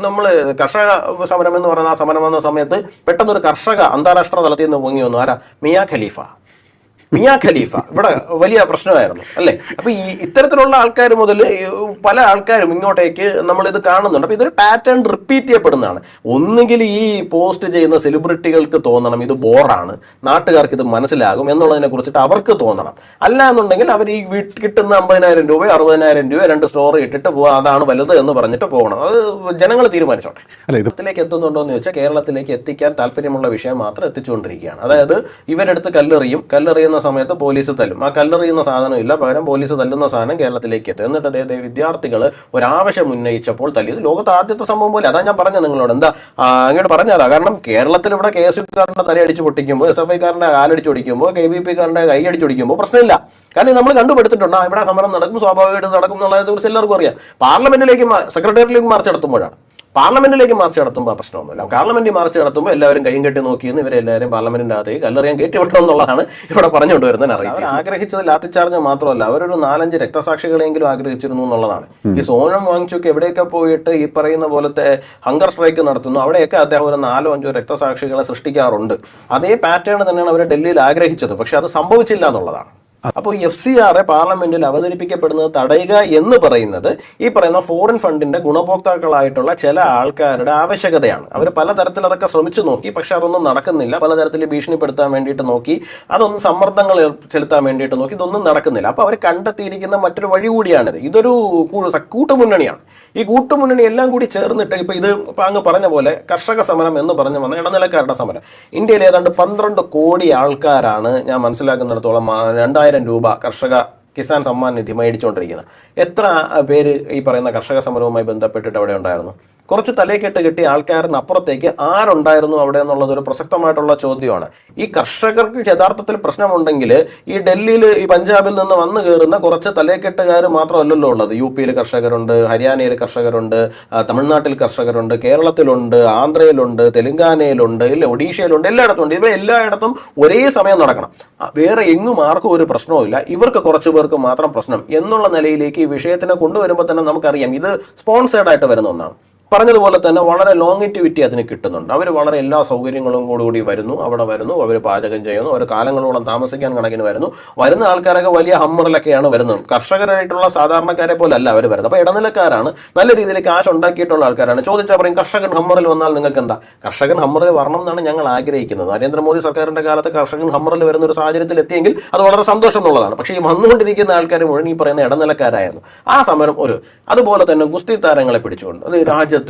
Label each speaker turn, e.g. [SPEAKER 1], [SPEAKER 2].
[SPEAKER 1] നമ്മൾ കർഷക സമരം എന്ന് പറയുന്ന ആ സമരം വന്ന സമയത്ത് പെട്ടെന്നൊരു കർഷക അന്താരാഷ്ട്ര തലത്തിൽ നിന്ന് പൊങ്ങി വന്നു. ആരാ? മിയാ ഖലീഫ ഇവിടെ വലിയ പ്രശ്നമായിരുന്നു അല്ലേ. അപ്പൊ ഈ ഇത്തരത്തിലുള്ള ആൾക്കാർ മുതൽ പല ആൾക്കാരും ഇങ്ങോട്ടേക്ക് നമ്മളിത് കാണുന്നുണ്ട്. അപ്പൊ ഇതൊരു പാറ്റേൺ റിപ്പീറ്റ് ചെയ്യപ്പെടുന്നതാണ്. ഒന്നുകിൽ ഈ പോസ്റ്റ് ചെയ്യുന്ന സെലിബ്രിറ്റികൾക്ക് തോന്നണം ഇത് ബോറാണ്, നാട്ടുകാർക്ക് ഇത് മനസ്സിലാകും എന്നുള്ളതിനെ കുറിച്ചിട്ട് അവർക്ക് തോന്നണം. അല്ല എന്നുണ്ടെങ്കിൽ അവർ ഈ കിട്ടുന്ന 50,000 രൂപ 60,000 രൂപ 2 സ്റ്റോറി ഇട്ടിട്ട് പോവാ, അതാണ് വലുത് എന്ന് പറഞ്ഞിട്ട് പോകണം. അത് ജനങ്ങൾ തീരുമാനിച്ചോട്ടെ. കേരളത്തിലേക്ക് എത്തുന്നുണ്ടോ എന്ന് ചോദിച്ചാൽ കേരളത്തിലേക്ക് എത്തിക്കാൻ താല്പര്യമുള്ള വിഷയം മാത്രം എത്തിച്ചുകൊണ്ടിരിക്കുകയാണ്. അതായത് ഇവരെടുത്ത് കല്ലെറിയുന്ന സമയത്ത് പോലീസ് തല്ലും. ആ കല്ലെറിയുന്ന സാധനം ഇല്ല, പകരം പോലീസ് തല്ലുന്ന സാധനം കേരളത്തിലേക്ക് എത്തും. എന്നിട്ട് അദ്ദേഹത്തെ വിദ്യാർത്ഥികൾ ഒരാവശ്യം ഉന്നയിച്ചപ്പോൾ തല്ലിയത് ലോകത്ത് ആദ്യത്തെ സംഭവം പോലെ. അതാ ഞാൻ പറഞ്ഞത് നിങ്ങളോട്. എന്താ അങ്ങോട്ട് പറഞ്ഞതാ. കാരണം കേരളത്തിൽ ഇവിടെ KSUകാരന്റെ തലയടിച്ച് പൊട്ടിക്കുമ്പോൾ, SFIക്കാരന്റെ കാലടിച്ച് ഒടിക്കുമ്പോൾ, KBPക്കാരന്റെ കൈ അടിച്ചൊടിക്കുമ്പോൾ പ്രശ്നമില്ല. കാരണം നമ്മൾ കണ്ടുപിടുത്തിട്ടുണ്ട് ഇവിടെ സമരം നടക്കും, സ്വാഭാവികമായിട്ട് നടക്കും എന്നുള്ളതിനെ കുറിച്ച് എല്ലാവർക്കും അറിയാം. പാർലമെന്റിലേക്ക് സെക്രട്ടേറിയറ്റിലേക്ക് മാർച്ച് നടത്തുമ്പോഴാണ്. പാർലമെന്റിലേക്ക് മാർച്ച് നടത്തുമ്പോൾ ആ പ്രശ്നമൊന്നുമില്ല. പാർലമെന്റിൽ മാർച്ച് നടത്തുമ്പോൾ എല്ലാവരും കൈയും കെട്ടി നോക്കിയെന്ന് ഇവരെല്ലാവരും പാർലമെന്റിന്റെ അകത്തേക്ക് കല്ലെറിയാൻ കയറ്റിവിട്ടണം എന്നുള്ളതാണ് ഇവിടെ പറഞ്ഞുകൊണ്ടുവരുന്നതിന് അറിയാം. അവർ ആഗ്രഹിച്ചത് ലാത്തി ചാർജ് മാത്രമല്ല, അവരൊരു 4-5 രക്തസാക്ഷികളെങ്കിലും ആഗ്രഹിച്ചിരുന്നു എന്നുള്ളതാണ്. ഈ സോനം വാങ്ചുക്ക് എവിടെയൊക്കെ പോയിട്ട് ഈ പറയുന്ന പോലത്തെ ഹങ്കർ സ്ട്രൈക്ക് നടത്തുന്നു, അവിടെയൊക്കെ അദ്ദേഹം ഒരു 4-5 രക്തസാക്ഷികളെ സൃഷ്ടിക്കാറുണ്ട്. അതേ പാറ്റേൺ തന്നെയാണ് അവർ ഡൽഹിയിൽ ആഗ്രഹിച്ചത്. പക്ഷെ അത് സംഭവിച്ചില്ല എന്നുള്ളതാണ്. അപ്പോൾ FCRA പാർലമെന്റിൽ അവതരിപ്പിക്കപ്പെടുന്നത് തടയുക എന്ന് പറയുന്നത് ഈ പറയുന്ന ഫോറിൻ ഫണ്ടിന്റെ ഗുണഭോക്താക്കളായിട്ടുള്ള ചില ആൾക്കാരുടെ ആവശ്യകതയാണ്. അവർ പലതരത്തിൽ അതൊക്കെ ശ്രമിച്ചു നോക്കി, പക്ഷെ അതൊന്നും നടക്കുന്നില്ല. പലതരത്തിൽ ഭീഷണിപ്പെടുത്താൻ വേണ്ടിയിട്ട് നോക്കി, അതൊന്നും സമ്മർദ്ദങ്ങൾ ചെലുത്താൻ വേണ്ടിയിട്ട് നോക്കി, ഇതൊന്നും നടക്കുന്നില്ല. അപ്പോൾ അവർ കണ്ടെത്തിയിരിക്കുന്ന മറ്റൊരു വഴി കൂടിയാണിത്. ഇതൊരു കൂട്ടുമുന്നണിയാണ്. ഈ കൂട്ടുമുന്നണി എല്ലാം കൂടി ചേർന്നിട്ട് ഇപ്പൊ ഇത് അങ്ങ് പറഞ്ഞ പോലെ കർഷക സമരം എന്ന് പറഞ്ഞു വന്ന ഇടനിലക്കാരുടെ സമരം. ഇന്ത്യയിൽ ഏതാണ്ട് 12 കോടി ആൾക്കാരാണ് ഞാൻ മനസ്സിലാക്കുന്നിടത്തോളം 2,000 രൂപ കർഷക കിസാൻ സമ്മാൻ നിധി മേടിച്ചുകൊണ്ടിരിക്കുന്നത്. എത്ര പേര് ഈ പറയുന്ന കർഷക സമരവുമായി ബന്ധപ്പെട്ടിട്ട് അവിടെ ഉണ്ടായിരുന്നു? കുറച്ച് തലയെക്കെട്ട് കിട്ടിയ ആൾക്കാരിന് അപ്പുറത്തേക്ക് ആരുണ്ടായിരുന്നു അവിടെ എന്നുള്ളത് ഒരു പ്രസക്തമായിട്ടുള്ള ചോദ്യമാണ്. ഈ കർഷകർക്ക് യഥാർത്ഥത്തിൽ പ്രശ്നമുണ്ടെങ്കിൽ ഈ ഡൽഹിയിൽ ഈ പഞ്ചാബിൽ നിന്ന് വന്നു കയറുന്ന കുറച്ച് തലയെക്കെട്ടുകാർ മാത്രമല്ലല്ലോ ഉള്ളത്. UP-യിൽ കർഷകരുണ്ട്, ഹരിയാനയിൽ കർഷകരുണ്ട്, തമിഴ്നാട്ടിൽ കർഷകരുണ്ട്, കേരളത്തിലുണ്ട്, ആന്ധ്രയിലുണ്ട്, തെലുങ്കാനയിലുണ്ട്, ഇല്ല ഒഡീഷയിലുണ്ട്, എല്ലായിടത്തും ഉണ്ട്. ഇവ എല്ലായിടത്തും ഒരേ സമയം നടക്കണം. വേറെ എങ്ങും ആർക്കും ഒരു പ്രശ്നവുമില്ല, ഇവർക്ക് കുറച്ച് പേർക്ക് മാത്രം പ്രശ്നം എന്നുള്ള നിലയിലേക്ക് ഈ വിഷയത്തിനെ കൊണ്ടുവരുമ്പോൾ തന്നെ നമുക്കറിയാം ഇത് സ്പോൺസേർഡ് ആയിട്ട് വരുന്ന ഒന്നാണ്. പറഞ്ഞതുപോലെ തന്നെ വളരെ ലോങ്ങിറ്റിവിറ്റി അതിന് കിട്ടുന്നുണ്ട്. അവർ വളരെ എല്ലാ സൗകര്യങ്ങളും കൂടി വരുന്നു, അവിടെ വരുന്നു, അവർ പാചകം ചെയ്യുന്നു, അവർ കാലങ്ങളോളം താമസിക്കാൻ കണക്കിന് വരുന്ന ആൾക്കാരൊക്കെ വലിയ ഹമ്മറിലൊക്കെയാണ് വരുന്നത്. കർഷകരായിട്ടുള്ള സാധാരണക്കാരെ പോലെ അല്ല അവർ വരുന്നത്. അപ്പോൾ ഇടനിലക്കാരാണ്, നല്ല രീതിയിൽ കാശ് ഉണ്ടാക്കിയിട്ടുള്ള ആൾക്കാരാണ്. ചോദിച്ചാൽ പറയും കർഷകൻ ഹമ്മറിൽ വന്നാൽ നിങ്ങൾക്ക് എന്താ? കർഷകൻ ഹമ്മറിൽ വരണം എന്നാണ് ഞങ്ങൾ ആഗ്രഹിക്കുന്നത്. നരേന്ദ്രമോദി സർക്കാരിന്റെ കാലത്ത് കർഷകൻ ഹമ്മറിൽ വരുന്ന ഒരു സാഹചര്യത്തിൽ എത്തിയെങ്കിൽ അത് വളരെ സന്തോഷം എന്നുള്ളതാണ്. പക്ഷേ ഈ വന്നുകൊണ്ടിരിക്കുന്ന ആൾക്കാർ മുഴുവൻ ഈ പറയുന്ന ഇടനിലക്കാരായിരുന്നു. ആ സമരം അതുപോലെ തന്നെ ഗുസ്തി താരങ്ങളെ പിടിച്ചുകൊണ്ട് അത് രാജ്യത്ത്